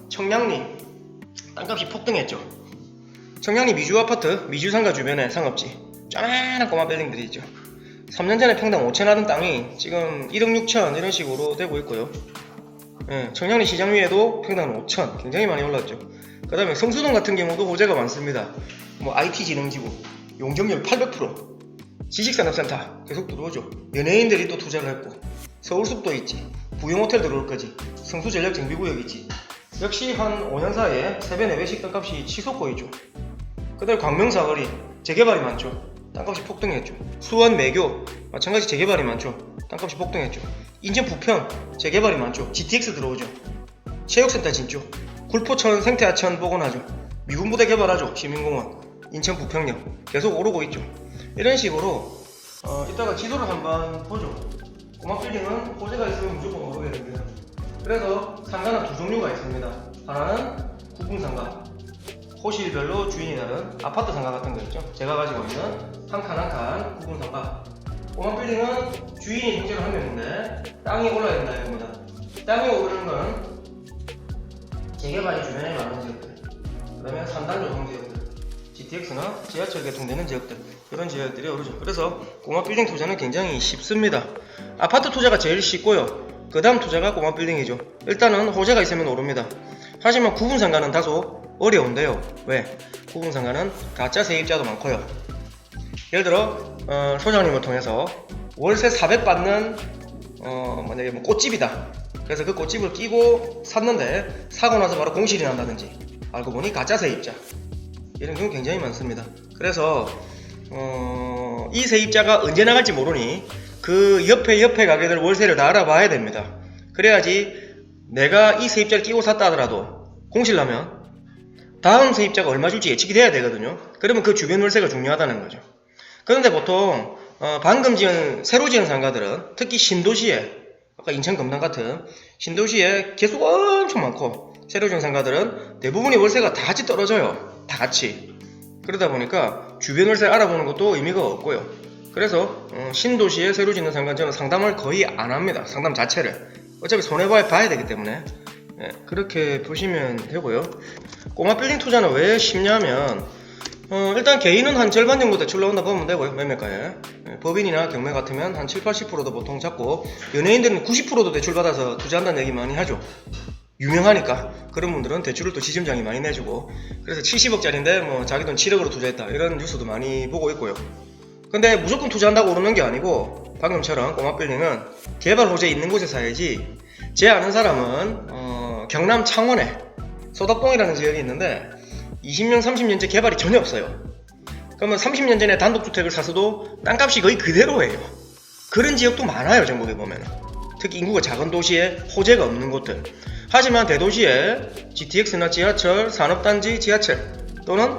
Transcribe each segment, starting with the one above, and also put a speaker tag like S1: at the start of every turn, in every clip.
S1: 청량리 땅값이 폭등했죠. 청량리 미주 아파트, 미주 상가 주변에 상업지 쪼만한 꼬마 빌딩들이 있죠. 3년 전에 평당 5천 하던 땅이 지금 1억 6천 이런 식으로 되고 있고요. 청량리 시장 위에도 평당 5천 굉장히 많이 올랐죠. 그 다음에 성수동 같은 경우도 호재가 많습니다. 뭐 IT지능지구, 용적률 800%, 지식산업센터 계속 들어오죠. 연예인들이 또 투자를 했고, 서울숲도 있지, 부영호텔 들어올 거지, 성수전력 정비구역 있지. 역시 한 5년 사이에 3배 4배씩 땅값이 치솟고 있죠. 그 다음에 광명사거리 재개발이 많죠. 땅값이 폭등했죠. 수원 매교 마찬가지 재개발이 많죠. 땅값이 폭등했죠. 인천 부평 재개발이 많죠. GTX 들어오죠. 체육센터 진죠. 굴포천 생태하천 복원하죠. 미군부대 개발하죠. 시민공원, 인천 부평역 계속 오르고 있죠. 이런 식으로 이따가 지도를 한번 보죠. 꼬마 빌딩은 호재가 있으면 무조건 오르게 됩니다. 그래서 상가는 두 종류가 있습니다. 하나는 구분상가, 호실별로 주인이 다른 아파트 상가 같은 거 있죠. 제가 가지고 있는 한 칸 한 칸 구분상가. 꼬마 빌딩은 주인이 실제로 한 명인데 땅이 올라야 된다 이겁니다. 땅이 오르는 건 재개발이 주변에 많은 지역들, 그 다음에 산단 조성 지역들, GTX나 지하철 개통되는 지역들, 이런 지역들이 오르죠. 그래서 꼬마 빌딩 투자는 굉장히 쉽습니다. 아파트 투자가 제일 쉽고요. 그 다음 투자가 꼬마 빌딩이죠. 일단은 호재가 있으면 오릅니다. 하지만 구분상가는 다소 어려운데요. 왜? 구분상가는 가짜 세입자도 많고요. 예를 들어 소장님을 통해서 월세 400 받는 만약에 뭐 꽃집이다. 그래서 그 꽃집을 끼고 샀는데 사고 나서 바로 공실이 난다든지, 알고 보니 가짜 세입자, 이런 경우 굉장히 많습니다. 그래서 이 세입자가 언제 나갈지 모르니 그 옆에 가게들 월세를 다 알아봐야 됩니다. 그래야지 내가 이 세입자를 끼고 샀다 하더라도 공실 나면 다음 세입자가 얼마 줄지 예측이 돼야 되거든요. 그러면 그 주변 월세가 중요하다는 거죠. 그런데 보통 방금 새로 지은 상가들은 특히 신도시에, 아까 인천 금남 같은 신도시에 개수가 엄청 많고, 새로 지은 상가들은 대부분의 월세가 다 같이 떨어져요. 다 같이. 그러다 보니까 주변 월세 알아보는 것도 의미가 없고요. 그래서 신도시에 새로 짓는 상가는 저는 상담을 거의 안 합니다. 상담 자체를. 어차피 손해봐야 되기 때문에. 그렇게 보시면 되고요. 꼬마 빌딩 투자는 왜 쉽냐면 일단 개인은 한 절반 정도 대출 나온다 보면 되고요. 매매가에. 법인이나 경매 같으면 한 7, 80%도 보통 잡고, 연예인들은 90%도 대출 받아서 투자한다는 얘기 많이 하죠. 유명하니까. 그런 분들은 대출을 또 지점장이 많이 내주고, 그래서 70억짜리인데 뭐 자기 돈 7억으로 투자했다, 이런 뉴스도 많이 보고 있고요. 근데 무조건 투자한다고 오르는 게 아니고, 방금처럼 꼬마 빌딩은 개발 호재 있는 곳에 사야지. 제 아는 사람은 경남 창원에 소답동이라는 지역이 있는데 20년 30년째 개발이 전혀 없어요. 그러면 30년 전에 단독주택을 샀어도 땅값이 거의 그대로예요. 그런 지역도 많아요. 전국에 보면. 특히 인구가 작은 도시에 호재가 없는 곳들. 하지만 대도시에 GTX나 지하철, 산업단지, 지하철 또는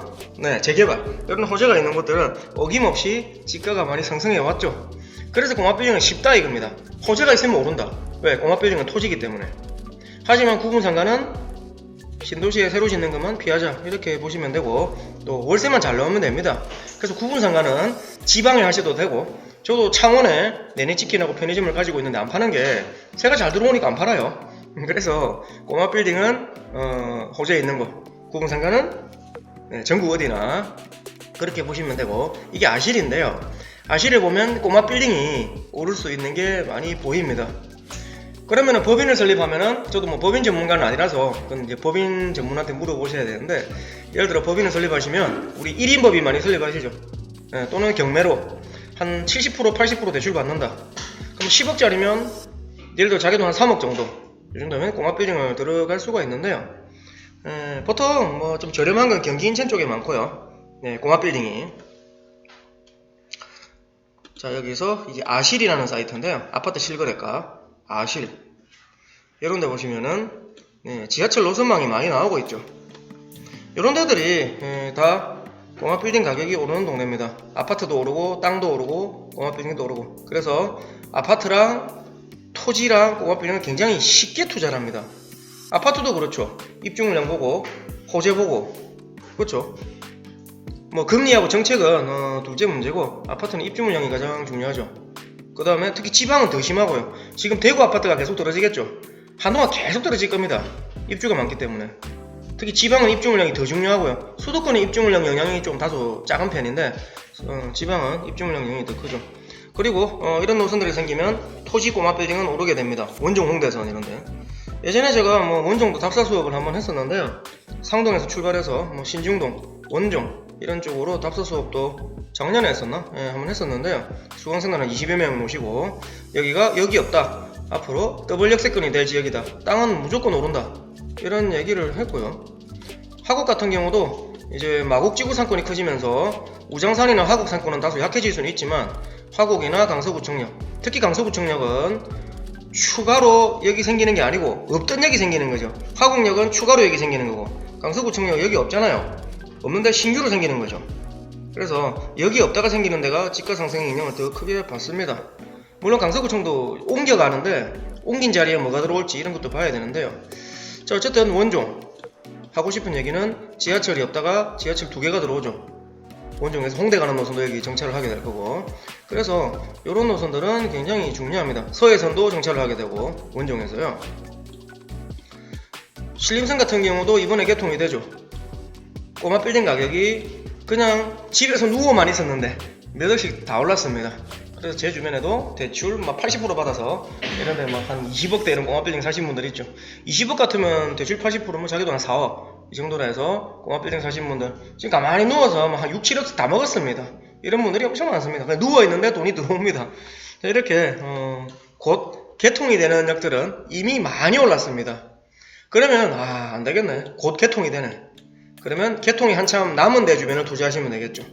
S1: 재개발, 이런 호재가 있는 곳들은 어김없이 지가가 많이 상승해 왔죠. 그래서 꼬마빌딩은 쉽다 이겁니다. 호재가 있으면 오른다. 왜? 꼬마빌딩은 토지이기 때문에. 하지만 구분상가는 신도시에 새로 짓는 것만 피하자, 이렇게 보시면 되고, 또 월세만 잘 넣으면 됩니다. 그래서 구분상가는 지방에 하셔도 되고, 저도 창원에 내내치킨하고 편의점을 가지고 있는데 안 파는 게 새가 잘 들어오니까 안 팔아요. 그래서 꼬마 빌딩은 호재 있는 곳, 구분상가는 전국 어디나 그렇게 보시면 되고, 이게 아실인데요. 아실에 보면 꼬마 빌딩이 오를 수 있는 게 많이 보입니다. 그러면은 법인을 설립하면은, 저도 뭐 법인 전문가는 아니라서 그건 이제 법인 전문한테 물어보셔야 되는데, 예를 들어 법인을 설립하시면 우리 1인 법인 많이 설립하시죠. 또는 경매로 한 70% 80% 대출 받는다. 그럼 10억짜리면 예를 들어 자기 돈 한 3억 정도, 이 정도면 꼬마 빌딩을 들어갈 수가 있는데요. 보통 뭐 좀 저렴한 건 경기 인천 쪽에 많고요. 꼬마 빌딩이. 자, 여기서 이제 아실이라는 사이트인데요. 아파트 실거래가 아실, 이런 데 보시면은 지하철 노선망이 많이 나오고 있죠. 이런 데들이 다 꼬마 빌딩 가격이 오르는 동네입니다. 아파트도 오르고 땅도 오르고 꼬마 빌딩도 오르고. 그래서 아파트랑 토지랑 꼬마 빌딩은 굉장히 쉽게 투자를 합니다. 아파트도 그렇죠. 입주물량 보고 호재 보고, 그렇죠. 뭐 금리하고 정책은 둘째 문제고, 아파트는 입주물량이 가장 중요하죠. 그 다음에 특히 지방은 더 심하고요. 지금 대구 아파트가 계속 떨어지겠죠. 한동안 계속 떨어질 겁니다. 입주가 많기 때문에. 특히 지방은 입주 물량이 더 중요하고요. 수도권의 입주 물량 영향이 좀 다소 작은 편인데 지방은 입주 물량 영향이 더 크죠. 그리고 이런 노선들이 생기면 토지 꼬마 빌딩은 오르게 됩니다. 원종 홍대선 이런데. 예전에 제가 뭐 원종도 답사 수업을 한번 했었는데요. 상동에서 출발해서 뭐 신중동, 원종 이런 쪽으로 답사 수업도 작년에 했었나? 예, 한번 했었는데요. 수강생들 한 20여 명 모시고 여기가 여기 없다. 앞으로 더블 역세권이 될 지역이다. 땅은 무조건 오른다. 이런 얘기를 했고요. 화곡 같은 경우도 이제 마곡 지구 상권이 커지면서 우장산이나 화곡 상권은 다소 약해질 수는 있지만 화곡이나 강서구청역, 특히 강서구청역은 추가로 역이 생기는 게 아니고 없던 역이 생기는 거죠. 화곡역은 추가로 역이 생기는 거고 강서구청역 역이 없잖아요. 없는데 신규로 생기는 거죠. 그래서 역이 없다가 생기는 데가 집가 상승의 영향을 더 크게 받습니다. 물론 강서구청도 옮겨가는데 옮긴 자리에 뭐가 들어올지 이런 것도 봐야 되는데요. 자, 어쨌든 원종 하고 싶은 얘기는 지하철이 없다가 지하철 2개가 들어오죠. 원종에서 홍대 가는 노선도 여기 정차를 하게 될 거고. 그래서 이런 노선들은 굉장히 중요합니다. 서해선도 정차를 하게 되고 원종에서요. 신림선 같은 경우도 이번에 개통이 되죠. 꼬마 빌딩 가격이 그냥 집에서 누워만 있었는데 몇 억씩 다 올랐습니다. 그래서 제 주변에도 대출 막 80% 받아서 이런데 막 한 20억대 이런 꼬마 빌딩 사신 분들 있죠. 20억 같으면 대출 80%면 자기도 한 4억 이 정도로 해서 꼬마 빌딩 사신 분들 지금 가만히 누워서 막 한 6, 7억씩 다 먹었습니다. 이런 분들이 엄청 많습니다. 그냥 누워있는데 돈이 들어옵니다. 이렇게 곧 개통이 되는 역들은 이미 많이 올랐습니다. 그러면 안 되겠네. 곧 개통이 되네. 그러면 개통이 한참 남은 데 주변을 투자하시면 되겠죠.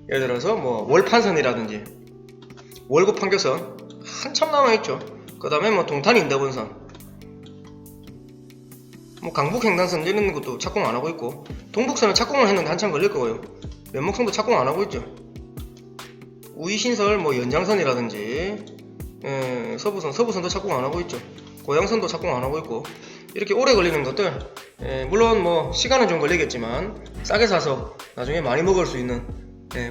S1: 예를 들어서 뭐 월판선이라든지 월급 판교선 한참 남아있죠. 그 다음에 뭐 동탄 인덕원선, 뭐 강북 횡단선 이런 것도 착공 안 하고 있고, 동북선은 착공을 했는데 한참 걸릴 거고요. 면목선도 착공 안 하고 있죠. 우이신설 뭐 연장선이라든지 서부선도 착공 안 하고 있죠. 고양선도 착공 안 하고 있고, 이렇게 오래 걸리는 것들 물론 뭐 시간은 좀 걸리겠지만 싸게 사서 나중에 많이 먹을 수 있는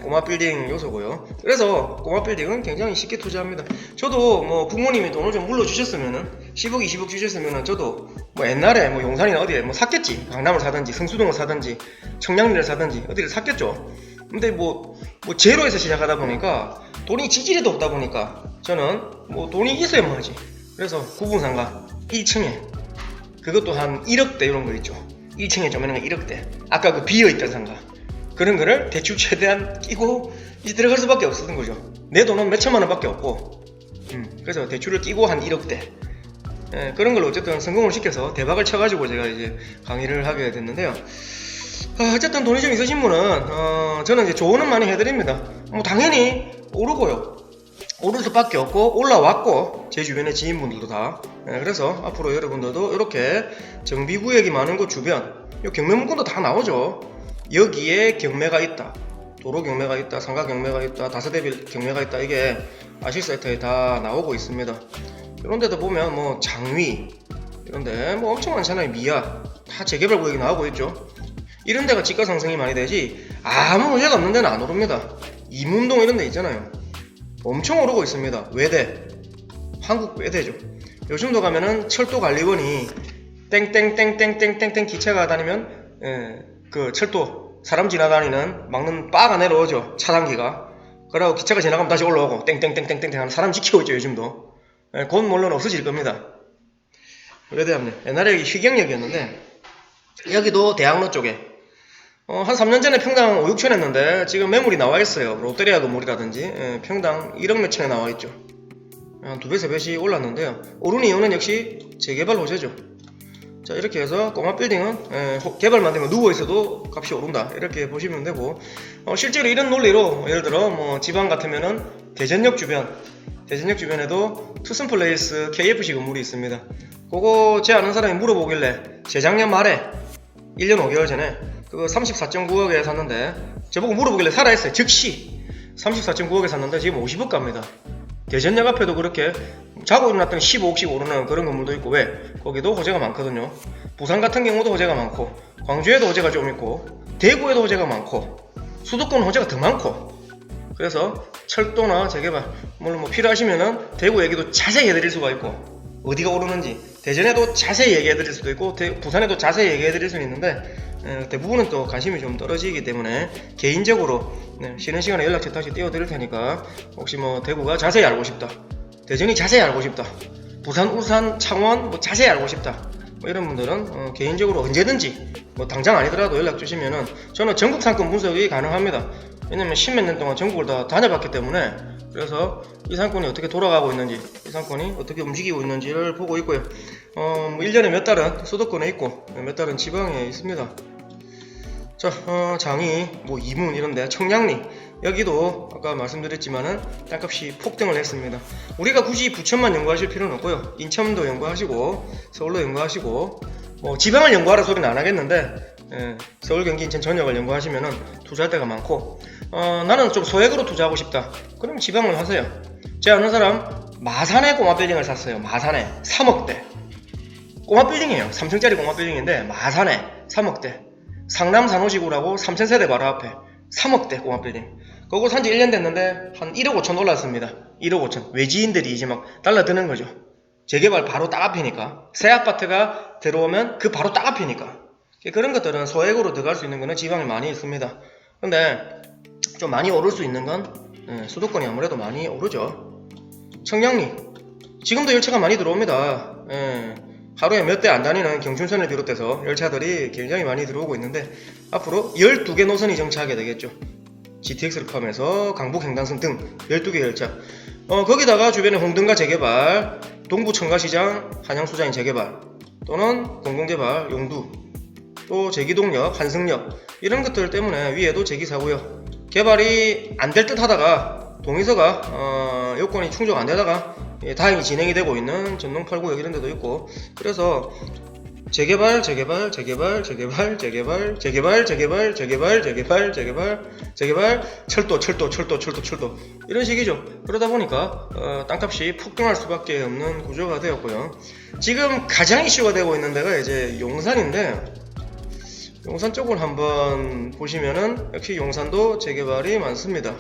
S1: 꼬마 빌딩 요소고요. 그래서 꼬마 빌딩은 굉장히 쉽게 투자합니다. 저도 뭐 부모님이 돈을 좀 물러주셨으면은 10억 20억 주셨으면은 저도 뭐 옛날에 뭐 용산이나 어디에 뭐 샀겠지. 강남을 사든지 성수동을 사든지 청량리를 사든지 어디를 샀겠죠. 근데 뭐 제로에서 시작하다 보니까 돈이 지지리도 없다 보니까 저는 뭐 돈이 있어야만 하지. 그래서 구분상가 1층에 그것도 한 1억대 이런 거 있죠. 1층에 좀 이런 거 1억대. 아까 그 비어있던 상가 그런 거를 대출 최대한 끼고 이제 들어갈 수밖에 없었던 거죠. 내 돈은 몇 천만 원밖에 없고 그래서 대출을 끼고 한 1억대 그런 걸로 어쨌든 성공을 시켜서 대박을 쳐가지고 제가 이제 강의를 하게 됐는데요. 어쨌든 돈이 좀 있으신 분은 저는 이제 조언은 많이 해드립니다. 뭐 당연히 오르고요. 오를 수밖에 없고 올라왔고 제 주변의 지인분들도 다 그래서 앞으로 여러분들도 이렇게 정비구역이 많은 곳 주변 요 경매문건도 다 나오죠. 여기에 경매가 있다, 도로 경매가 있다, 상가 경매가 있다, 다세대 경매가 있다, 이게 아실 사이트에 다 나오고 있습니다. 이런 데도 보면 뭐 장위 이런데 뭐 엄청 많잖아요. 미아 다 재개발 구역이 나오고 있죠. 이런 데가 집가 상승이 많이 되지 아무 문제가 없는 데는 안 오릅니다. 이문동 이런 데 있잖아요. 엄청 오르고 있습니다. 외대, 한국 외대죠. 요즘도 가면은 철도관리원이 땡땡땡땡땡땡땡 기차가 다니면 그 철도 사람 지나다니는 막는 바가 내려오죠. 차단기가. 그러고 기차가 지나가면 다시 올라오고 땡땡땡땡땡 하는 사람 지키고 있죠. 요즘도. 곧 물론 없어질 겁니다. 외대합니다. 옛날에 여기 휘경역이었는데 여기도 대학로 쪽에 한 3년 전에 평당 5, 6천 했는데 지금 매물이 나와 있어요. 롯데리아 건물이라든지 평당 1억 몇천에 나와 있죠. 한 2배, 3배씩 올랐는데요. 오른 이유는 역시 재개발 호재죠. 자, 이렇게 해서 꼬마 빌딩은 개발만 되면 누워있어도 값이 오른다 이렇게 보시면 되고 실제로 이런 논리로 예를 들어 뭐 지방 같으면은 대전역 주변에도 투슨플레이스 KFC 건물이 있습니다. 그거 제 아는 사람이 물어보길래 재작년 말에 1년 5개월 전에 그거 34.9억에 샀는데 저보고 물어보길래 살아있어요. 즉시 34.9억에 샀는데 지금 50억 갑니다. 대전역 앞에도 그렇게 자고 일어났더니 15억씩 오르는 그런 건물도 있고 왜? 거기도 호재가 많거든요. 부산 같은 경우도 호재가 많고 광주에도 호재가 좀 있고 대구에도 호재가 많고 수도권 호재가 더 많고 그래서 철도나 재개발 물론 뭐 필요하시면은 대구 얘기도 자세히 해드릴 수가 있고 어디가 오르는지 대전에도 자세히 얘기해 드릴 수도 있고 부산에도 자세히 얘기해 드릴 수는 있는데 대부분은 또 관심이 좀 떨어지기 때문에 개인적으로 쉬는 시간에 연락처 다시 띄워드릴 테니까 혹시 뭐 대구가 자세히 알고 싶다, 대전이 자세히 알고 싶다, 부산, 울산, 창원 뭐 자세히 알고 싶다, 뭐 이런 분들은 개인적으로 언제든지 뭐 당장 아니더라도 연락 주시면은 저는 전국 상권 분석이 가능합니다. 왜냐면 10몇 년 동안 전국을 다 다녀봤기 때문에. 그래서 이 상권이 어떻게 돌아가고 있는지, 이 상권이 어떻게 움직이고 있는지를 보고 있고요. 뭐 1년에 몇 달은 수도권에 있고 몇 달은 지방에 있습니다. 자, 장이 뭐 이문 이런데 청량리 여기도 아까 말씀드렸지만은 땅값이 폭등을 했습니다. 우리가 굳이 부천만 연구하실 필요는 없고요. 인천도 연구하시고 서울도 연구하시고 뭐 지방을 연구하라 소리는 안 하겠는데 서울, 경기, 인천 전역을 연구하시면은 투자할 데가 많고 나는 좀 소액으로 투자하고 싶다. 그럼 지방을 하세요. 제가 아는 사람 마산에 꼬마 빌딩을 샀어요. 마산에 3억대 꼬마 빌딩이에요. 3층짜리 꼬마 빌딩인데 마산에 3억대 상남 산호지구라고 3000세대 바로 앞에 3억대 꼬마 빌딩. 그거 산지 1년 됐는데 한 1억 5천 올랐습니다. 1억 5천. 외지인들이 이제 막 달라드는 거죠. 재개발 바로 딱 앞이니까. 새 아파트가 들어오면 그 바로 딱 앞이니까. 그런 것들은 소액으로 들어갈 수 있는 거는 지방에 많이 있습니다. 근데 좀 많이 오를 수 있는 건 수도권이 아무래도 많이 오르죠. 청량리 지금도 열차가 많이 들어옵니다. 하루에 몇 대 안 다니는 경춘선을 비롯해서 열차들이 굉장히 많이 들어오고 있는데 앞으로 12개 노선이 정차하게 되겠죠. GTX를 포함해서 강북 횡단선 등 12개 열차. 거기다가 주변에 홍등가 재개발, 동부 청가시장 한양수자인 재개발, 또는 공공개발 용두, 또 제기동역, 한승역 이런 것들 때문에 위에도 제기사고요. 개발이 안 될 듯 하다가 동의서가 요건이 충족 안 되다가 다행히 진행이 되고 있는 전동 8구역 이런 데도 있고. 그래서 재개발 철도 이런 식이죠. 그러다 보니까 땅값이 폭등할 수밖에 없는 구조가 되었고요. 지금 가장 이슈가 되고 있는 데가 이제 용산인데, 용산 쪽을 한번 보시면은 역시 용산도 재개발이 많습니다.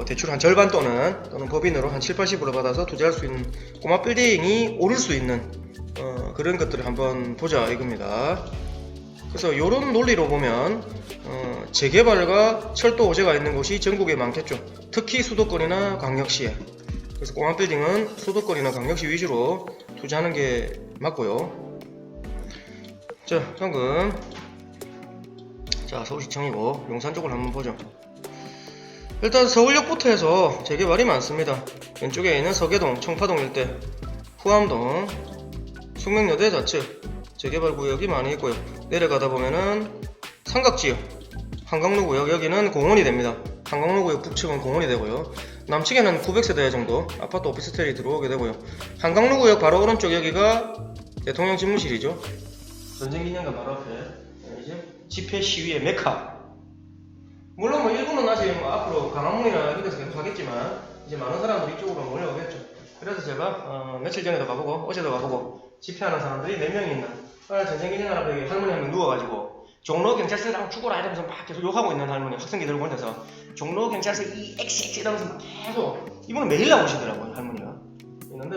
S1: 대출 한 절반 또는 법인으로 한 7, 80으로 받아서 투자할 수 있는 꼬마 빌딩이 오를 수 있는 그런 것들을 한번 보자 이겁니다. 그래서 요런 논리로 보면 재개발과 철도 호재가 있는 곳이 전국에 많겠죠. 특히 수도권이나 광역시에. 그래서 꼬마 빌딩은 수도권이나 광역시 위주로 투자하는 게 맞고요. 자, 방금 서울시청이고 용산 쪽을 한번 보죠. 일단 서울역부터 해서 재개발이 많습니다. 왼쪽에 있는 서계동, 청파동 일대, 후암동, 숙명여대 좌측 재개발 구역이 많이 있고요. 내려가다 보면은 삼각지역, 한강로구역 여기는 공원이 됩니다. 한강로구역 북측은 공원이 되고요. 남측에는 900세대 정도 아파트 오피스텔이 들어오게 되고요. 한강로구역 바로 오른쪽 여기가 대통령 집무실이죠. 전쟁기념관 바로 앞에 이제 집회 시위의 메카. 물론 뭐 일부는 아직 앞으로 강화문이나 이런 데서 계속 하겠지만 이제 많은 사람들이 이쪽으로 몰려오겠죠. 그래서 제가 며칠 전에도 가보고 어제도 가보고 집회하는 사람들이 몇 명이 있나. 전쟁기념관 앞에 할머니 한 명 누워가지고 종로 경찰서랑 죽어라 이러면서 막 계속 욕하고 있는 할머니, 학생기 들고 앉아서 종로 경찰서 이 XX 이러면서 막 계속, 이분은 매일 나오시더라고요 할머니가. 있는데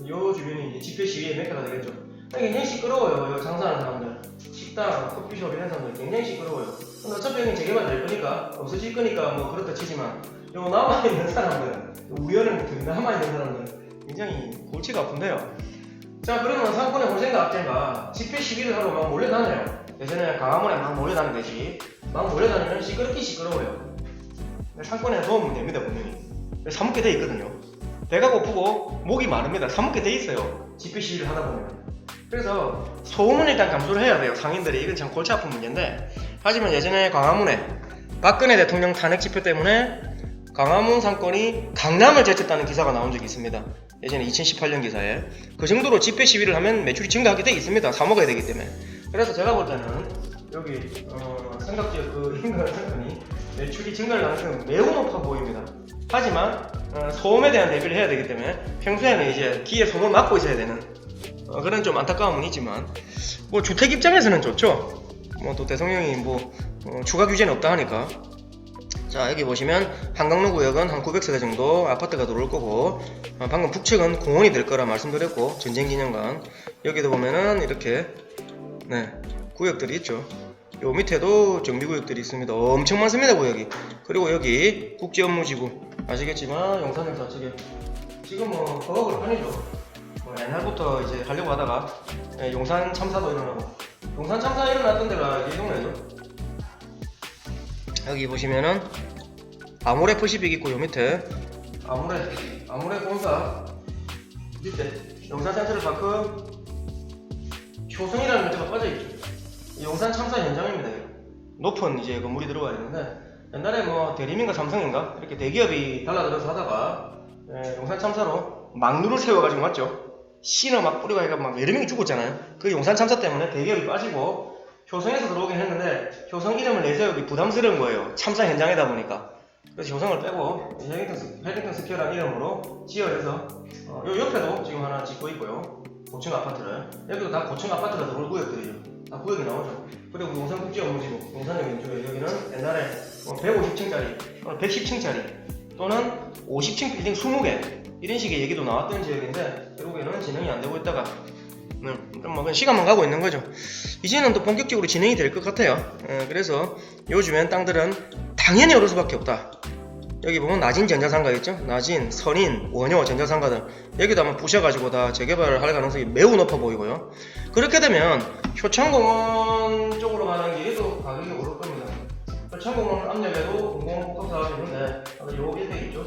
S1: 요 주변이 이제 집회 시위의 메카가 되겠죠. 굉장히 시끄러워요. 장사하는 사람들, 식당, 커피숍 이런 사람들 굉장히 시끄러워요. 근데 어차피 여기 재개발 될 거니까, 없어질 거니까 뭐 그렇다 치지만 요 남아있는 사람들, 우연은 남아있는 사람들 굉장히 골치가 아픈데요. 자, 그러면 상권의 호재인가 악재인가? 집회 시위를 하러 막 몰려다녀요. 예전에 강화문에 막 몰려다니듯이 막 몰려다니면 시끄러워요. 상권에 도움은 됩니다 분명히. 사먹게 돼 있거든요. 배가 고프고 목이 마릅니다. 사먹게 돼 있어요. 집회 시위를 하다 보면. 그래서 소음은 일단 감수를 해야 돼요. 상인들이. 이건 참 골치 아픈 문제인데, 하지만 예전에 광화문에 박근혜 대통령 탄핵 집회 때문에 광화문 상권이 강남을 제쳤다는 기사가 나온 적이 있습니다. 예전에 2018년 기사에. 그 정도로 집회 시위를 하면 매출이 증가하게 돼 있습니다. 사 먹어야 되기 때문에. 그래서 제가 볼 때는 여기 삼각지역 그 인근 상권이 매출이 증가할 가능성이 매우 높아 보입니다. 하지만 소음에 대한 대비를 해야 되기 때문에 평소에는 이제 귀에 소음을 막고 있어야 되는 그런 좀 안타까움은 있지만, 뭐 주택 입장에서는 좋죠. 뭐 또 대통령이 뭐 추가 규제는 없다 하니까 자, 여기 보시면 한강로 구역은 한 900세대 정도 아파트가 들어올 거고, 방금 북측은 공원이 될 거라 말씀드렸고, 전쟁기념관. 여기도 보면은 이렇게 구역들이 있죠. 요 밑에도 정비구역들이 있습니다. 엄청 많습니다, 구역이. 그리고 여기 국제업무지구 아시겠지만 용산역 좌측에 지금 뭐 거업을 편이죠. 옛날부터 이제 하려고 하다가 용산 참사도 일어나고, 용산 참사 일어났던 데가 이 동네죠. 여기 보시면은 아모레 퍼시픽 있고, 요 밑에 아모레 본사 밑에 용산 센트럴파크 효성이라는 데가 빠져있죠. 용산 참사 현장입니다. 높은 이제 건물이 들어가 있는데, 옛날에 뭐 대리민가 삼성인가 이렇게 대기업이 달라들어서 하다가 용산 참사로 막루를 세워가지고 왔죠. 신을 막 뿌리고 해가 막 여러 명이 죽었잖아요. 그 용산 참사 때문에 대기업이 빠지고 효성에서 들어오긴 했는데, 효성 이름을 내세우기 부담스러운 거예요. 참사 현장이다 보니까. 그래서 효성을 빼고 헬링턴 스퀘어라는 이름으로 지어서 요 옆에도 지금 하나 짓고 있고요. 고층 아파트를. 여기도 다 고층 아파트가 들어올 구역들이죠. 다 구역이 나오죠. 그리고 용산국제업무지구, 용산역 왼쪽에 여기는 옛날에 150층짜리 또는 110층짜리 또는 50층 빌딩 20개 이런 식의 얘기도 나왔던 지역인데, 결국에는 진행이 안 되고 있다가 뭐 그냥 시간만 가고 있는 거죠. 이제는 또 본격적으로 진행이 될 것 같아요. 그래서 요 주변 땅들은 당연히 오를 수밖에 없다. 여기 보면 나진 전자상가 있죠? 나진, 선인, 원효 전자상가들, 여기도 아마 부셔가지고 다 재개발을 할 가능성이 매우 높아 보이고요. 그렇게 되면 효창공원 쪽으로 가는 길에도 가격이 오를 겁니다. 효창공원 앞역에도 공공복합사업이 있는데 요 일대 있죠?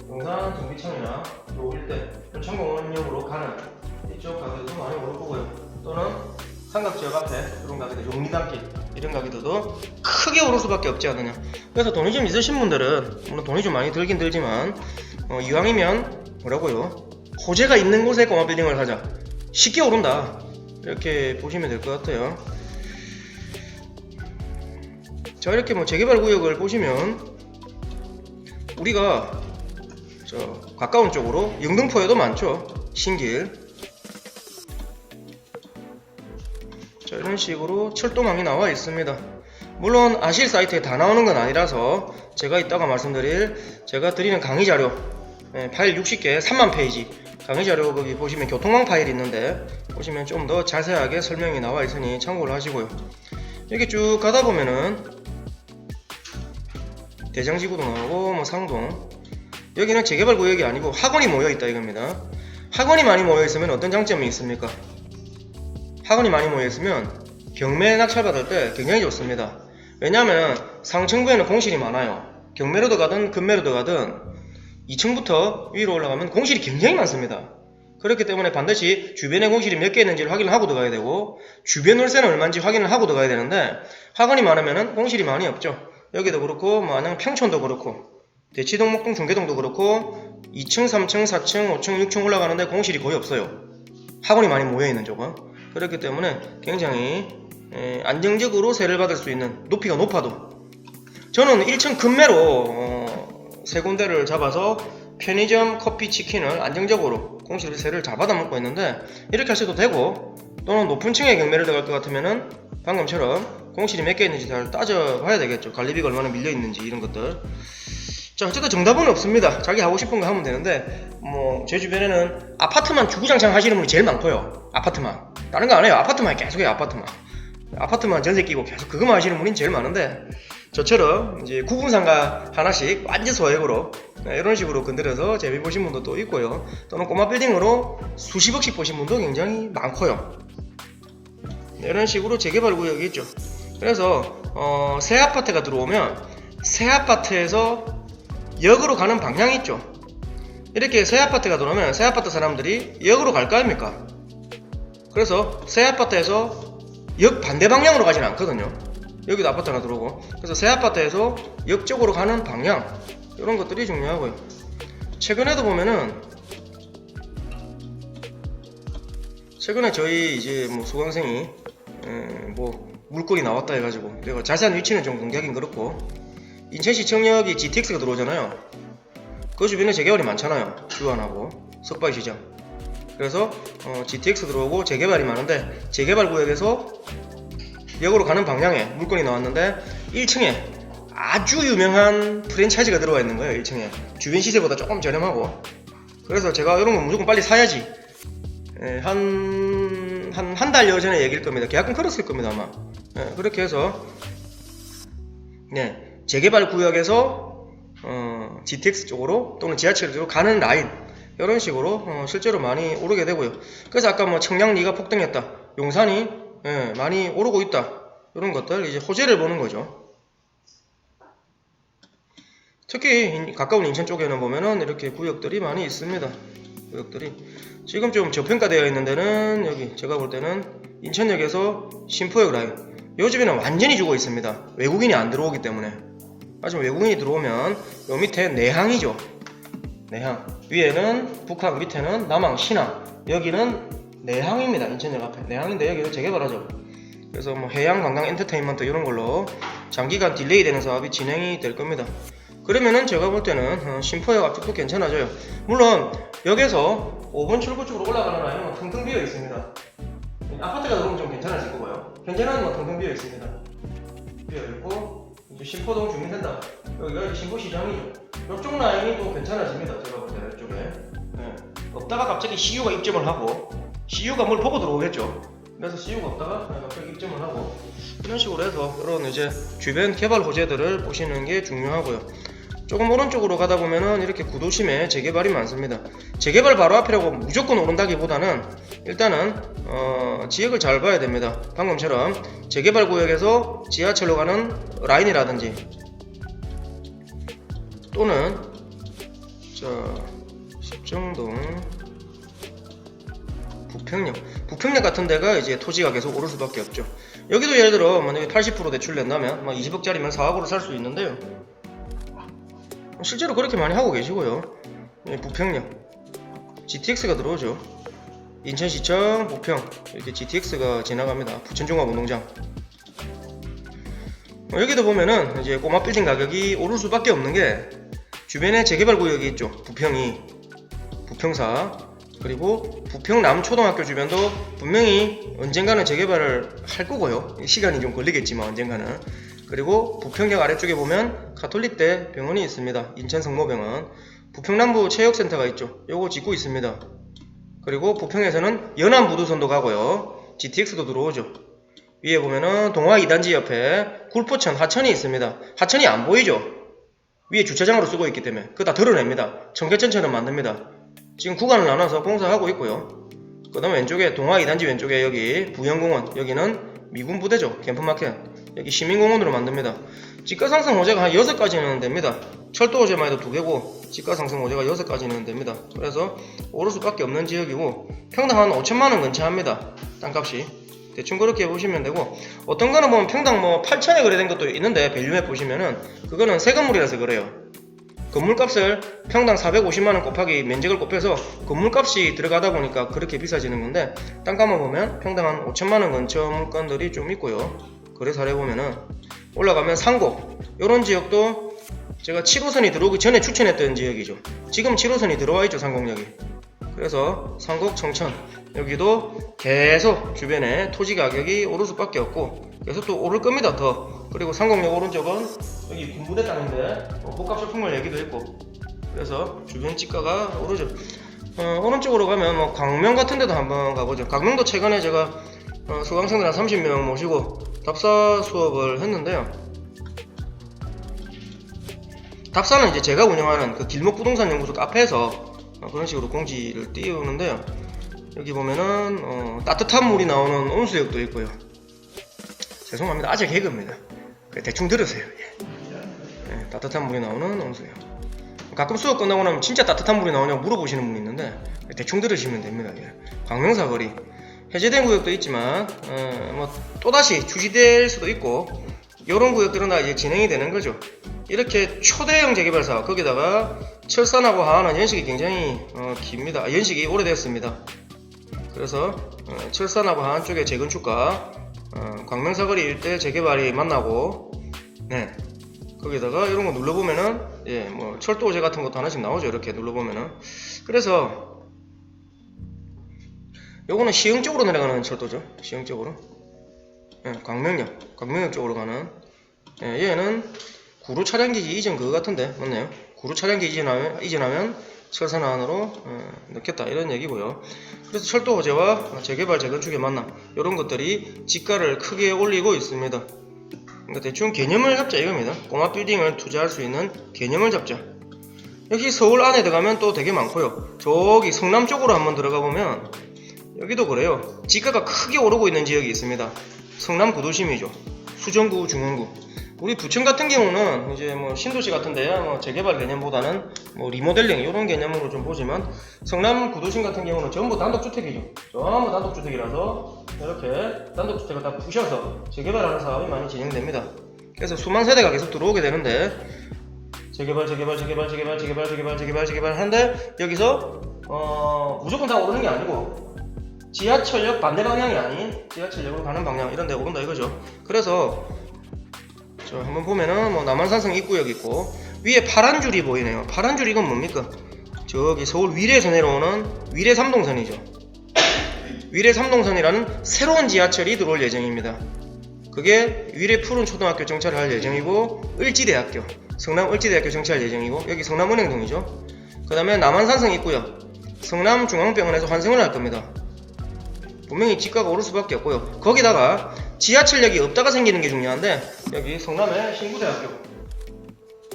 S1: 용산 정비청이나 요 일대 효창공원역으로 가는 이쪽 가격도 많이 오를 거고요. 또는 삼각지역 앞에 이런 가게들, 용리단길 이런 가게들도 크게 오를 수밖에 없지 않느냐. 그래서 돈이 좀 있으신 분들은, 물론 돈이 좀 많이 들긴 들지만 이왕이면 뭐라고요, 호재가 있는 곳에 꼬마빌딩을 사자. 쉽게 오른다, 이렇게 보시면 될 것 같아요. 자, 이렇게 뭐 재개발 구역을 보시면 우리가 가까운 쪽으로 영등포에도 많죠. 신길. 자, 이런 식으로 철도망이 나와 있습니다. 물론 아실 사이트에 다 나오는 건 아니라서 제가 이따가 제가 드리는 강의 자료 파일 60개 3만 페이지 강의 자료, 거기 보시면 교통망 파일이 있는데 보시면 좀 더 자세하게 설명이 나와 있으니 참고를 하시고요. 이렇게 쭉 가다 보면은 대장지구도 나오고 뭐 상동, 여기는 재개발 구역이 아니고 학원이 모여 있다 이겁니다. 학원이 많이 모여 있으면 어떤 장점이 있습니까? 학원이 많이 모여있으면 경매 낙찰받을 때 굉장히 좋습니다. 왜냐하면 상층부에는 공실이 많아요. 경매로도 가든 급매로도 가든 2층부터 위로 올라가면 공실이 굉장히 많습니다. 그렇기 때문에 반드시 주변에 공실이 몇 개 있는지를 확인을 하고 들어가야 되고, 주변 월세는 얼마인지 확인을 하고 들어가야 되는데, 학원이 많으면 공실이 많이 없죠. 여기도 그렇고 마냥 평촌도 그렇고 대치동, 목동, 중계동도 그렇고 2층, 3층, 4층, 5층, 6층 올라가는데 공실이 거의 없어요. 학원이 많이 모여있는 쪽은. 그렇기 때문에 굉장히 안정적으로 세를 받을 수 있는, 높이가 높아도. 저는 1층 급매로 3군데를 잡아서 편의점, 커피, 치킨을 안정적으로 공실 세를 잘 받아먹고 있는데, 이렇게 하셔도 되고, 또는 높은 층에 경매를 들어갈 것 같으면은 방금처럼 공실이 몇 개 있는지 잘 따져봐야 되겠죠. 관리비가 얼마나 밀려있는지 이런 것들. 자, 어쨌든 정답은 없습니다. 자기 하고 싶은 거 하면 되는데, 뭐 제 주변에는 아파트만 주구장창 하시는 분이 제일 많고요. 아파트만, 다른 거 안 해요. 아파트만 계속 해요. 아파트만 전세 끼고 계속 그거만 하시는 분이 제일 많은데, 저처럼 이제 구분상가 하나씩 완전 소액으로 이런 식으로 건드려서 재미 보신 분도 또 있고요. 또는 꼬마 빌딩으로 수십억씩 보신 분도 굉장히 많고요. 이런 식으로 재개발 구역이 있죠. 그래서 새 아파트가 들어오면 새 아파트에서 역으로 가는 방향이 있죠. 이렇게 새 아파트가 들어오면 새 아파트 사람들이 역으로 갈 거 아닙니까? 그래서 새 아파트에서 역 반대 방향으로 가지는 않거든요. 여기도 아파트 하나 들어오고. 그래서 새 아파트에서 역 쪽으로 가는 방향, 이런 것들이 중요하고요. 최근에도 보면은, 최근에 저희 이제 뭐 수강생이 뭐 물건이 나왔다 해가지고, 내가 자세한 위치는 좀 공개하긴 그렇고, 인천시청역이 GTX가 들어오잖아요. 그 주변에 재개발이 많잖아요. 유한하고 석바위시장. 그래서 GTX 들어오고 재개발이 많은데, 재개발 구역에서 역으로 가는 방향에 물건이 나왔는데 1층에 아주 유명한 프랜차이즈가 들어와 있는 거예요. 1층에 주변 시세보다 조금 저렴하고. 그래서 제가 이런 거 무조건 빨리 사야지. 한 달여 전에 얘기일 겁니다. 계약금 걸었을 겁니다 아마. 그렇게 해서 재개발 구역에서 GTX 쪽으로 또는 지하철 쪽으로 가는 라인, 이런 식으로 실제로 많이 오르게 되고요. 그래서 아까 뭐 청량 리가 폭등했다, 용산이 많이 오르고 있다, 이런 것들 이제 호재를 보는 거죠. 특히 가까운 인천 쪽에는 보면은 이렇게 구역들이 많이 있습니다. 구역들이 지금 좀 저평가되어 있는 데는 여기 제가 볼 때는 인천역에서 신포역 라인, 요즘에는 완전히 죽어 있습니다. 외국인이 안 들어오기 때문에. 하지만 외국인이 들어오면 요 밑에 내항이죠. 내항 위에는 북항, 밑에는 남항, 신항, 여기는 내항입니다. 인천역 앞에 내항인데 여기는 재개발하죠. 그래서 뭐 해양 관광 엔터테인먼트 이런 걸로 장기간 딜레이 되는 사업이 진행이 될 겁니다. 그러면은 제가 볼 때는 신포역 앞쪽도 괜찮아져요. 물론 여기서 5번 출구 쪽으로 올라가는 라인은 텅텅 비어 있습니다. 아파트가 들어오면 좀 괜찮아질 거고요. 현재는 뭐 텅텅 비어 있습니다. 비어 있고 이제 신포동 주민센터, 여기가 이제 신포시장이죠. 이쪽 라인이 또 괜찮아집니다. 제가 볼 때는 이쪽에. 없다가 갑자기 CU가 입점을 하고, CU가 뭘 보고 들어오겠죠. 그래서 CU가 없다가 갑자기 입점을 하고, 이런 식으로 해서 이런 이제 주변 개발 호재들을 보시는 게 중요하고요. 조금 오른쪽으로 가다 보면은 이렇게 구도심에 재개발이 많습니다. 재개발 바로 앞이라고 무조건 오른다기보다는 일단은 지역을 잘 봐야 됩니다. 방금처럼 재개발 구역에서 지하철로 가는 라인이라든지 또는 십정동, 부평역 같은 데가 이제 토지가 계속 오를 수밖에 없죠. 여기도 예를 들어 만약에 80% 대출 낸다면 20억짜리면 4억으로 살 수 있는데요. 실제로 그렇게 많이 하고 계시고요. 부평역 GTX가 들어오죠. 인천시청 부평 이렇게 GTX가 지나갑니다. 부천종합운동장. 여기도 보면은 이제 꼬마 빌딩 가격이 오를 수밖에 없는 게 주변에 재개발 구역이 있죠. 부평이, 부평사, 그리고 부평 남초등학교 주변도 분명히 언젠가는 재개발을 할 거고요. 시간이 좀 걸리겠지만 언젠가는. 그리고 부평역 아래쪽에 보면 가톨릭대 병원이 있습니다. 인천성모병원. 부평남부 체육센터가 있죠. 요거 짓고 있습니다. 그리고 부평에서는 연안부두선도 가고요. GTX도 들어오죠. 위에 보면은 동화 2단지 옆에 굴포천 하천이 있습니다. 하천이 안 보이죠? 위에 주차장으로 쓰고 있기 때문에 그거 다 드러냅니다. 청계천처럼 만듭니다. 지금 구간을 나눠서 공사하고 있고요. 그 다음에 왼쪽에 동화 2단지 왼쪽에 여기 부영공원, 여기는 미군부대죠. 캠프마켓. 여기 시민공원으로 만듭니다. 지가상승 호재가 한 6가지는 됩니다. 철도 호재만 해도 2개고 지가상승 호재가 6가지는 됩니다. 그래서 오를 수밖에 없는 지역이고 평당 한 5천만원 근처합니다. 땅값이. 대충 그렇게 보시면 되고, 어떤 거는 보면 평당 뭐 8천에 거래된 것도 있는데 밸류맵 보시면은 그거는 새 건물이라서 그래요. 건물값을 평당 450만원 곱하기 면적을 곱해서 건물값이 들어가다 보니까 그렇게 비싸지는 건데, 땅값만 보면 평당 한 5천만원 근처 물건들이 좀 있고요. 거래 사례 보면은 올라가면 상곡, 요런 지역도 제가 7호선이 들어오기 전에 추천했던 지역이죠. 지금 7호선이 들어와 있죠, 상곡역이. 그래서 상곡, 청천 여기도 계속 주변에 토지 가격이 오를 수밖에 없고 계속 또 오를 겁니다. 더. 그리고 상곡역 오른쪽은 여기 군부대 땅인데 복합 쇼핑몰 얘기도 있고, 그래서 주변 집가가 오르죠. 오른쪽으로 가면 뭐 광명 같은 데도 한번 가보죠. 광명도 최근에 제가 수강생들 한 30명 모시고 답사 수업을 했는데요. 답사는 이제 제가 운영하는 그 길목부동산연구소 카페에서 그런 식으로 공지를 띄우는데요. 여기 보면은 따뜻한 물이 나오는 온수역도 있고요. 죄송합니다. 아재 개그입니다. 대충 들으세요. 예. 따뜻한 물이 나오는 온수역. 가끔 수업 끝나고 나면 진짜 따뜻한 물이 나오냐고 물어보시는 분이 있는데 대충 들으시면 됩니다. 예. 광명사거리 해제된 구역도 있지만 뭐 또다시 주시될 수도 있고, 이런 구역들은 다 이제 진행이 되는 거죠. 이렇게 초대형 재개발 사업, 거기다가 철산하고 하안은 연식이 굉장히 깁니다. 연식이 오래됐습니다. 그래서 철산하고 하안 쪽의 재건축과 광명사거리 일대 재개발이 만나고, 네, 거기다가 이런 거 눌러보면은 뭐 철도호재 같은 것도 하나씩 나오죠. 이렇게 눌러보면은. 그래서 요거는 시흥 쪽으로 내려가는 철도죠. 시흥 쪽으로. 광명역 쪽으로 가는. 얘는 구로 차량기지 이전 그거 같은데 맞나요? 구로 차량기지 이전하면 철산 안으로 넣겠다 이런 얘기고요. 그래서 철도 호재와 재개발 재건축의 만남 이런 것들이 지가를 크게 올리고 있습니다. 그러니까 대충 개념을 잡자 이겁니다. 꼬마 빌딩을 투자할 수 있는 개념을 잡자. 역시 서울 안에 들어가면 또 되게 많고요. 저기 성남 쪽으로 한번 들어가 보면 여기도 그래요. 지가가 크게 오르고 있는 지역이 있습니다. 성남 구도심이죠. 수정구, 중원구. 우리 부천 같은 경우는 이제 뭐 신도시 같은데 뭐 재개발 개념보다는 뭐 리모델링 이런 개념으로 좀 보지만 성남 구도심 같은 경우는 전부 단독주택이죠. 전부 단독주택이라서 이렇게 단독주택을 다 부셔서 재개발하는 사업이 많이 진행됩니다. 그래서 수만 세대가 계속 들어오게 되는데 재개발 하는데 여기서 무조건 다 오르는 게 아니고 지하철역 반대 방향이 아닌 지하철역으로 가는 방향 이런 데 오른다 이거죠. 그래서 저 한번 보면은 뭐 남한산성 입구역 있고 위에 파란 줄이 보이네요. 파란 줄 이건 뭡니까? 저기 서울 위례에서 내려오는 위례 3동선이죠. 위례 3동선이라는 새로운 지하철이 들어올 예정입니다. 그게 위례 푸른초등학교 정차를 할 예정이고 을지대학교 성남 을지대학교 정차할 예정이고 여기 성남은행동이죠. 그 다음에 남한산성 입구역 성남중앙병원에서 환승을 할 겁니다. 분명히 지가가 오를 수밖에 없고요. 거기다가 지하철역이 없다가 생기는 게 중요한데 여기 성남의 신구대학교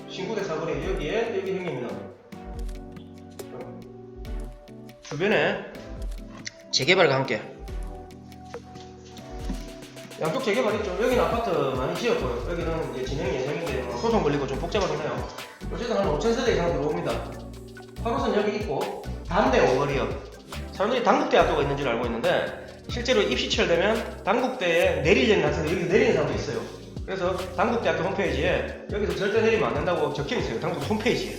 S1: 신구대 사거리 여기에 여기 생깁니다. 주변에 재개발과 함께 양쪽 재개발 있죠. 여기는 아파트 많이 지었고요. 여기는 이제 진행 예정인데 소송 걸리고 좀 복잡하네요. 어쨌든 한 5,000세대 이상 들어옵니다. 8호선 여기 있고 담대 오거리역 사람들이 단국대학교가 있는 줄 알고 있는데 실제로 입시철 되면 단국대에 내리려는 학생들 여기 내리는 사람도 있어요. 그래서 단국대학교 홈페이지에 여기서 절대 내리면 안 된다고 적혀 있어요. 단국대 홈페이지에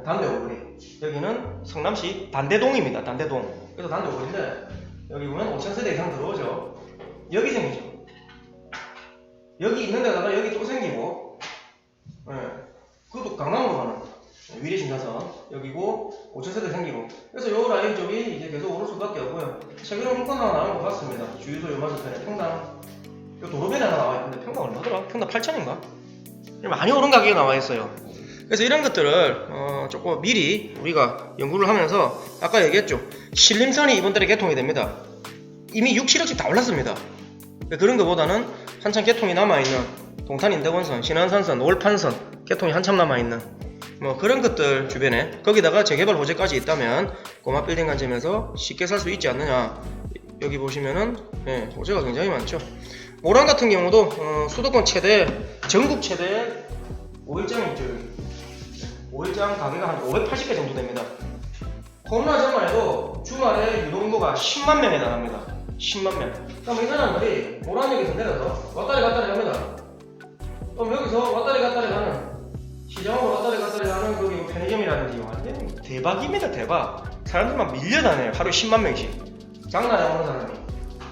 S1: 담대 오거리 여기는 성남시 단대동입니다. 단대동 그래서 단대 오거리인데 여기 보면 5,000세대 이상 들어오죠. 여기 생기죠. 여기 있는 데다가 여기 또 생기고 그것도 강남으로 가는 위례 신사선 여기고 5,000세대 생기고 그래서 요 라인 쪽이 이제 계속 오를 수밖에 없고요. 최근에 물건 하나 나온 것 같습니다. 주유소 요 맞은편에 평당 요 도로변에 하나 나와 있는데 평당 얼마더라? 평당 8,000인가? 많이 오른 가격이 나와 있어요. 그래서 이런 것들을 조금 미리 우리가 연구를 하면서 아까 얘기했죠. 신림선이 이번 달에 개통이 됩니다. 이미 6, 7억씩 다 올랐습니다. 그런 것보다는 한참 개통이 남아있는 동탄인대원선, 신안산선, 올판선 개통이 한참 남아있는 뭐 그런 것들 주변에 거기다가 재개발 호재까지 있다면 꼬마 빌딩 관점에서 쉽게 살 수 있지 않느냐. 여기 보시면은 호재가 굉장히 많죠. 모란 같은 경우도 수도권 최대 전국 최대 5일장이 있죠. 5일장 가게가 한 580개 정도 됩니다. 코로나 전만 해도 주말에 유동인구가 10만 명에 달합니다. 10만 명. 그럼 이 사람들이 모란역에서 내려서 왔다리 갔다리 합니다. 그럼 여기서 왔다리 갔다리 가는 시장으로 왔다리 갔다리 가는 거기 편의점이라든지 완전 대박입니다. 대박. 사람들만 밀려다녀요. 하루에 10만 명씩. 장난이 오는 사람이.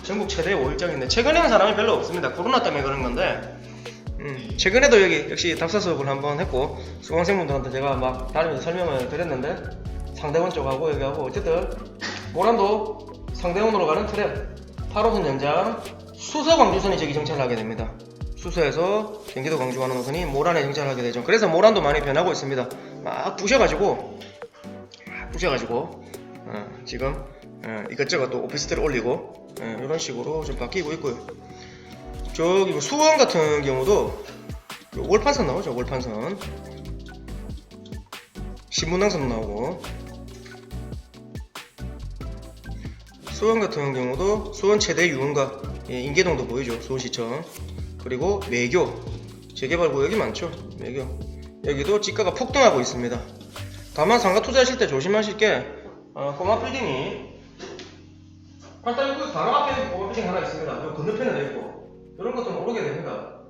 S1: 전국 최대 5일장인데 최근에는 사람이 별로 없습니다. 코로나 때문에 그런 건데 최근에도 여기 역시 답사 수업을 한번 했고 수강생분들한테 제가 막 다니면서 설명을 드렸는데 상대원 쪽하고 여기하고 어쨌든 모란도 상대원으로 가는 트램 8호선 연장 수서 광주선이 저기 정차를 하게 됩니다. 수서에서 경기도 광주 가는 노선이 모란에 정차를 하게 되죠. 그래서 모란도 많이 변하고 있습니다. 막 부셔가지고 지금 이것저것 또 오피스텔을 올리고 이런 식으로 좀 바뀌고 있고요. 저기 뭐 수원 같은 경우도 월판선 나오죠. 월판선 신분당선도 나오고 수원 같은 경우도 수원 최대 유흥가 인계동도 보이죠. 수원시청 그리고 매교 재개발 구역이 많죠. 매교 여기도 지가가 폭등하고 있습니다. 다만 상가 투자하실 때 조심하실 게 꼬마 빌딩이 8달구역 바로 앞에 꼬마 빌딩 하나 있습니다. 요 건너편에 있고 이런 것들은 오르게 됩니다.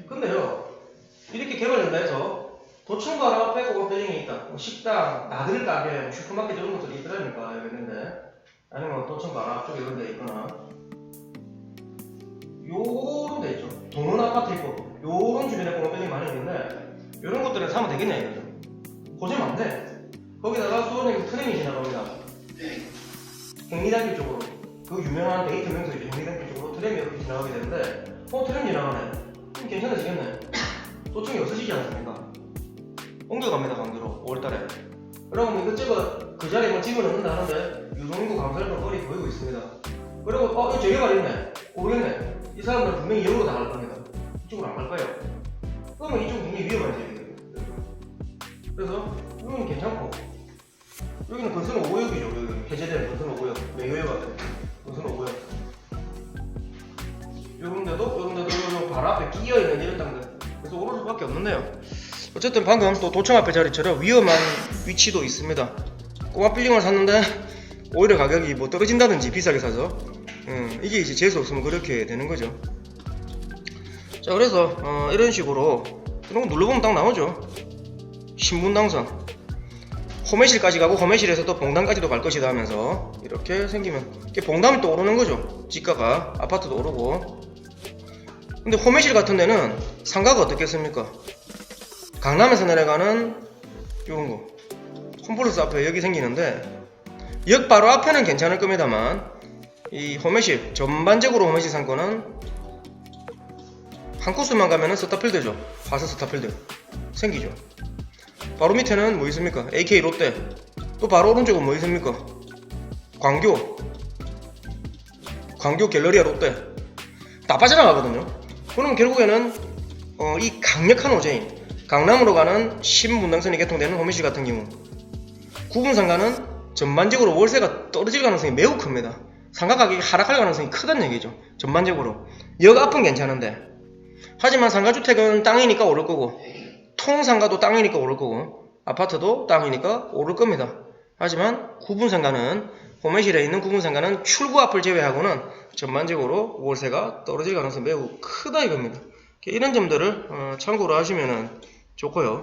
S1: 근데요 이렇게 개발된다 해서 도청 바로 앞에 꼬마 빌딩이 있다. 뭐 식당, 나들 가게, 슈퍼마켓 이런 것들이 있더라니까 여기 있는데 아니면 도청 바로 앞쪽에 이런 데 있거나 요런 데 있죠. 동원 아파트 있고 요런 주변에 꼬마 빌딩이 많이 있는데 이런 것들은 사면 되겠냐 이거죠. 호재 많네. 거기다가 수원역에서 트램이 지나갑니다. 행리단길 쪽으로 그 유명한 데이트 명소이죠. 행리단길 쪽으로 트램이 이렇게 지나가게 되는데 트램 지나가네. 그럼 괜찮아지겠네. 도청이 없어지지 않습니까? 옮겨갑니다. 강제로 5월달에. 그러면 이것저것 그 자리에 뭐 집어넣는다 하는데 유동인구 감사를 거리 보이고 있습니다. 그리고 이거 저기가 있네. 모르겠네. 이 사람들은 분명히 여기로 나갈 겁니다. 이쪽으로 안 갈 거예요. 그러면 이쪽은 굉장히 위험하지. 그래서 여기는 괜찮고 여기는 건설 5구역이죠. 여기 해제된 건설 5구역 매교역 같은 건설 5구역. 요런데도 발 앞에 끼어있는 이런 땅들. 그래서 오를 수밖에 없는데요. 어쨌든 방금 또 도청 앞에 자리처럼 위험한 위치도 있습니다. 꼬마 빌딩을 샀는데 오히려 가격이 뭐 떨어진다든지 비싸게 사서 이게 이제 재수 없으면 그렇게 되는 거죠. 자, 그래서 이런 식으로 이런 거 눌러보면 딱 나오죠. 신분당선 호매실까지 가고 호매실에서 또 봉담까지도 갈 것이다 하면서 이렇게 생기면 이게 봉담이 또 오르는 거죠. 지가가 아파트도 오르고. 근데 호매실 같은 데는 상가가 어떻겠습니까? 강남에서 내려가는 요런 거 홈플러스 앞에 여기 생기는데 역 바로 앞에는 괜찮을 겁니다만 이 호매실 전반적으로 호매실 상권은 한 코스만 가면은 스타필드죠. 화서 스타필드 생기죠. 바로 밑에는 뭐 있습니까? AK 롯데. 또 바로 오른쪽은 뭐 있습니까? 광교 갤러리아 롯데. 다 빠져나가거든요. 그럼 결국에는 이 강력한 호재인 강남으로 가는 신분당선이 개통되는 호매실 같은 경우 구분 상가는 전반적으로 월세가 떨어질 가능성이 매우 큽니다. 상가 가격이 하락할 가능성이 크다는 얘기죠. 전반적으로 역 앞은 괜찮은데 하지만 상가주택은 땅이니까 오를 거고 통상가도 땅이니까 오를 거고 아파트도 땅이니까 오를 겁니다. 하지만 구분상가는 호매실에 있는 구분상가는 출구 앞을 제외하고는 전반적으로 월세가 떨어질 가능성이 매우 크다 이겁니다. 이런 점들을 참고로 하시면 좋고요.